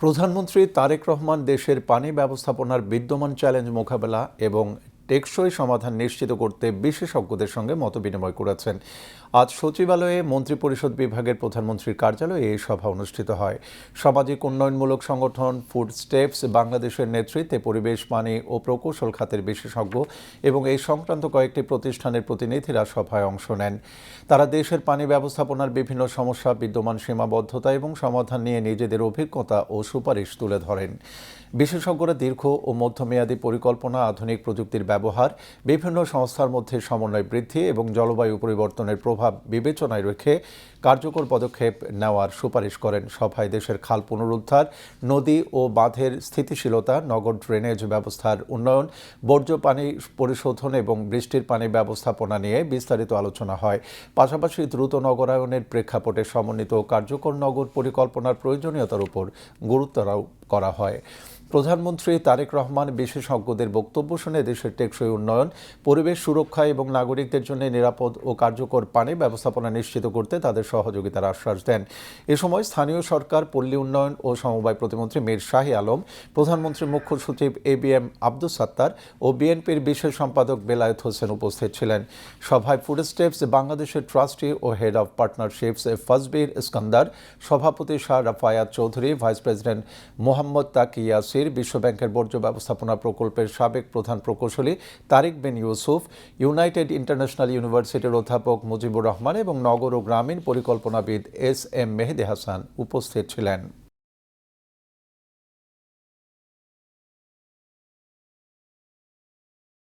প্রধানমন্ত্রী তারেক রহমান দেশের পানি ব্যবস্থাপনার বিদ্যমান চ্যালেঞ্জ মোকাবেলা এবং টেকসই সমাধান নিশ্চিত করতে বিশেষজ্ঞদের সঙ্গে মতবিনিময় করেছেন। আজ সচিবালয়ে মন্ত্রিপরিষদ বিভাগের প্রধানমন্ত্রীর কার্যালয়ে এই সভা অনুষ্ঠিত হয়। সামাজিক উন্নয়নমূলক সংগঠন ফুড স্টেপস বাংলাদেশের নেতৃত্বে পরিবেশ, পানি ও প্রকৌশল খাতের বিশেষজ্ঞ এবং এই সংক্রান্ত কয়েকটি প্রতিষ্ঠানের প্রতিনিধিরা সভায় অংশ নেন। তারা দেশের পানি ব্যবস্থাপনার বিভিন্ন সমস্যা, বিদ্যমান সীমাবদ্ধতা এবং সমাধান নিয়ে নিজেদের অভিজ্ঞতা ও সুপারিশ তুলে ধরেন। বিশেষজ্ঞরা দীর্ঘ ও মধ্যমেয়াদী পরিকল্পনা, আধুনিক প্রযুক্তির ব্যবহার, বিভিন্ন সংস্থার মধ্যে সমন্বয় বৃদ্ধি এবং জলবায়ু পরিবর্তনের প্রভাব বিবেচনায় রেখে কার্যকর পদক্ষেপ নেওয়ার সুপারিশ করেন। সভায় দেশের খাল পুনরুদ্ধার, নদী ও বাঁধের স্থিতিশীলতা, নগর ড্রেনেজ ব্যবস্থার উন্নয়ন, বর্জ্য পানি পরিশোধন এবং বৃষ্টির পানি ব্যবস্থাপনা নিয়ে বিস্তারিত আলোচনা হয়। পাশাপাশি দ্রুত নগরায়নের প্রেক্ষাপটে সমন্বিত ও কার্যকর নগর পরিকল্পনার প্রয়োজনীয়তার উপর গুরুত্ব আরোপ করা হয়। প্রধানমন্ত্রী তারেক রহমান বিশেষজ্ঞদের বক্তব্য শুনে দেশের টেকসই উন্নয়ন, পরিবেশ সুরক্ষা এবং নাগরিকদের জন্য নিরাপদ ও কার্যকর পানি ব্যবস্থাপনা নিশ্চিত করতে তাদের সহযোগিতার আশ্বাস দেন। এ সময় স্থানীয় সরকার, পল্লী উন্নয়ন ও সমবায় প্রতিমন্ত্রী মীর শাহী আলম, প্রধানমন্ত্রীর মুখ্য সচিব ABM আব্দুস সাত্তার ও বিএনপির বিশেষ সম্পাদক বেলায়েত হোসেন উপস্থিত ছিলেন। সভায় ফুড স্টেপস বাংলাদেশের ট্রাস্টি ও হেড অব পার্টনারশিপস ফজবির ইস্কান্দার, সভাপতি শাহ রাফায়াত চৌধুরী, ভাইস প্রেসিডেন্ট মোহাম্মদ তাকি ইয়াসির, বিশ্বব্যাংকের বর্জ্য ব্যবস্থাপনা প্রকল্পের সাবেক প্রধান প্রকৌশলী তারিক বিন ইউসুফ, ইউনাইটেড ইন্টারন্যাশনাল ইউনিভার্সিটির অধ্যাপক মুজিবুর রহমান এবং নগর ও গ্রামীণ পরিকল্পনাবিদ SM মেহেদী হাসান উপস্থিত ছিলেন।